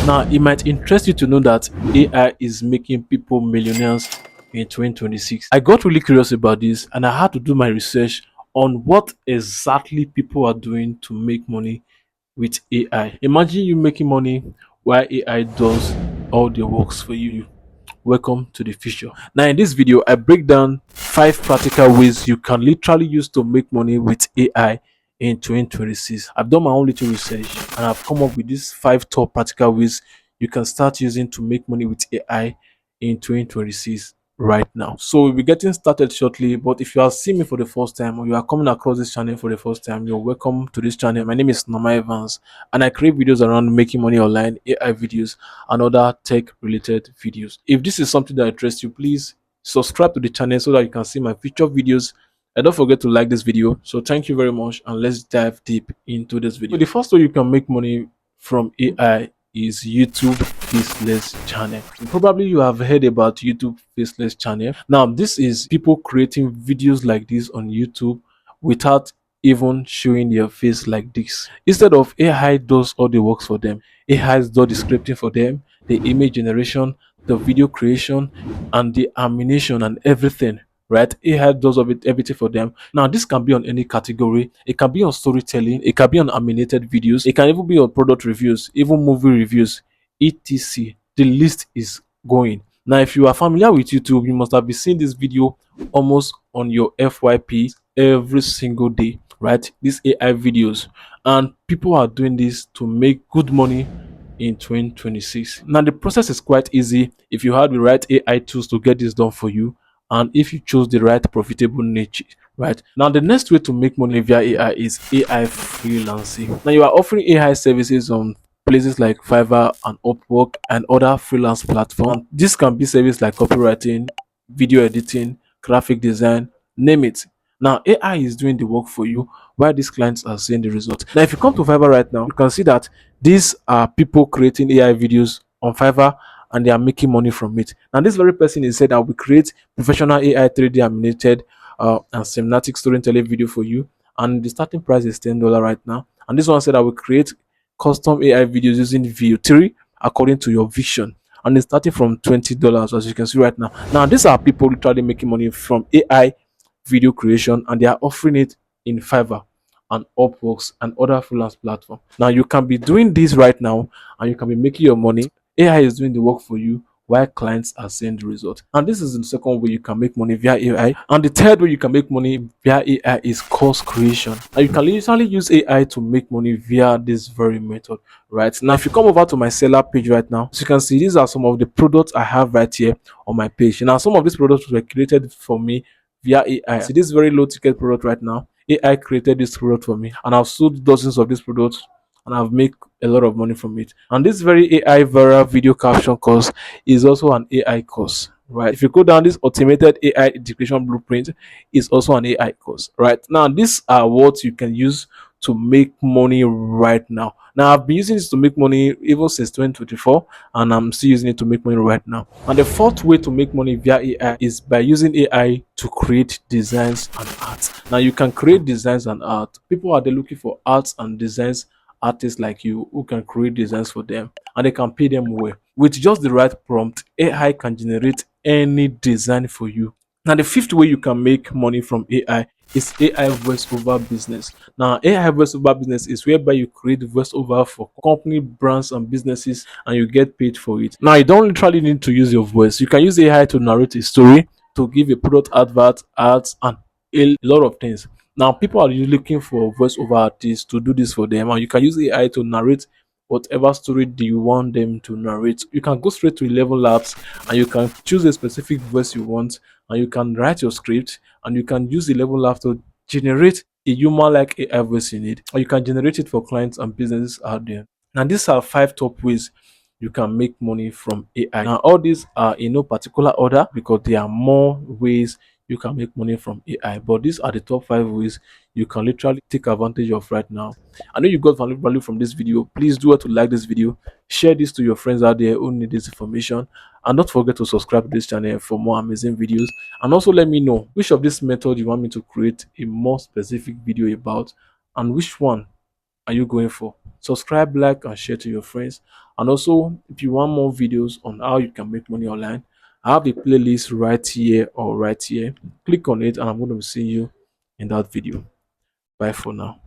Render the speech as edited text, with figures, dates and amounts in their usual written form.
Now, it might interest you to know that AI is making people millionaires in 2026. I got really curious about this and I had to do my research on what exactly people are doing to make money with AI. Imagine you making money while AI does all the works for you. Welcome to the future. Now, in this video, I break down 5 practical ways you can literally use to make money with AI in 2026. I've done my own little research and I've come up with these 5 top practical ways you can start using to make money with AI in 2026 right now. So we'll be getting started shortly, but if you are seeing me for the first time or you are coming across this channel for the first time, you're welcome to this channel. My name is Norma Evans and I create videos around making money online, AI videos, and other tech related videos. If this is something that interests you, please subscribe to the channel so that you can see my future videos, and don't forget to like this video. So thank you very much and let's dive deep into this video. So the first way you can make money from AI is YouTube Faceless channel. Probably you have heard about YouTube Faceless channel. Now this is people creating videos like this on YouTube without even showing their face like this. Instead of AI does all the works for them, AI does the scripting for them, the image generation, the video creation, and the animation and everything. Right? AI does of it everything for them. Now, this can be on any category. It can be on storytelling. It can be on animated videos. It can even be on product reviews, even movie reviews, etc. The list is going. Now, if you are familiar with YouTube, you must have been seeing this video almost on your FYP every single day, right? These AI videos, and people are doing this to make good money in 2026. Now, the process is quite easy if you have the right AI tools to get this done for you, and if you choose the right profitable niche. Right now, the next way to make money via AI is AI freelancing. Now, you are offering AI services on places like Fiverr and Upwork and other freelance platforms. And this can be services like copywriting, video editing, graphic design, name it. Now, AI is doing the work for you while these clients are seeing the result. Now, if you come to Fiverr right now, you can see that these are people creating AI videos on Fiverr and they are making money from it. Now, this very person is said, I will create professional AI 3D animated and cinematic storytelling video for you. And the starting price is $10 right now. And this one said, I will create custom AI videos using View 3 according to your vision. And it's starting from $20, as you can see right now. Now, these are people literally making money from AI video creation, and they are offering it in Fiverr and Upworks and other freelance platforms. Now, you can be doing this right now and you can be making your money. AI is doing the work for you while clients are seeing the result. And this is the second way you can make money via AI. And the third way you can make money via AI is course creation. And you can literally use AI to make money via this very method. Right now, if you come over to my seller page right now, as you can see, these are some of the products I have right here on my page. Now, some of these products were created for me via AI. See this very low ticket product right now. AI created this product for me, and I've sold dozens of these products and I've made a lot of money from it. And this very AI viral video caption course is also an AI course, right? If you go down, this automated AI integration blueprint is also an AI course, right? Now, these are what you can use to make money right now. Now, I've been using this to make money even since 2024, and I'm still using it to make money right now. And the fourth way to make money via AI is by using AI to create designs and art. Now, you can create designs and art. People are there looking for arts and designs artists like you who can create designs for them, and they can pay them well. With just the right prompt, AI can generate any design for you. Now, the fifth way you can make money from AI is AI voiceover business. Now, AI voiceover business is whereby you create voiceover for company, brands, and businesses, and you get paid for it. Now, you don't literally need to use your voice. You can use AI to narrate a story, to give a product advert, ads, and a lot of things. Now, people are usually looking for voiceover artists to do this for them, and you can use AI to narrate whatever story do you want them to narrate. You can go straight to 11 Labs and you can choose a specific voice you want, and you can write your script, and you can use 11 Labs to generate a human like AI voice you need, or you can generate it for clients and businesses out there. Now, these are 5 top ways you can make money from AI. Now, all these are in no particular order because there are more ways you can make money from AI, but these are the top 5 ways you can literally take advantage of right now. I know you got value from this video. Please do to like this video, share this to your friends out there who need this information, and don't forget to subscribe to this channel for more amazing videos. And also let me know which of this method you want me to create a more specific video about, and which one are you going for. Subscribe, like, and share to your friends. And also, if you want more videos on how you can make money online, I have a playlist right here or right here. Click on it, and I'm going to see you in that video. Bye for now.